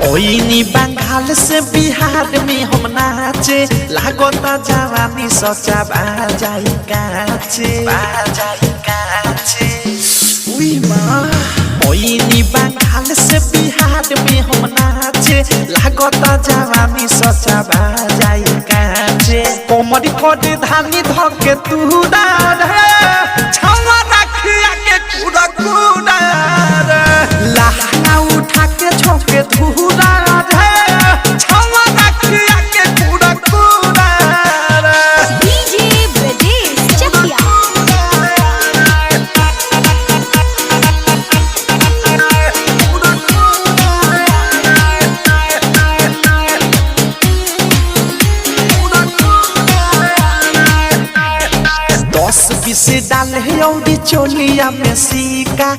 ओइनी बंगाल से बिहार में हम नाचे लागता जवानी सचा बाजाई काचे उई माँ ओइनी बंगाल से बिहार में हम नाचे लागता जवानी सचा बाजाई काचे कोमरी कोडी धानी धके तुरा रे छावा रखिया के कुड़ा कुड़ा रे लहंगा उठा के छोके धुरा रे छावा रखिया के कुड़ा कुड़ा रे डीजे ब्रजेश चकिया दस बीस डाले औरी चोलिया में सिक्का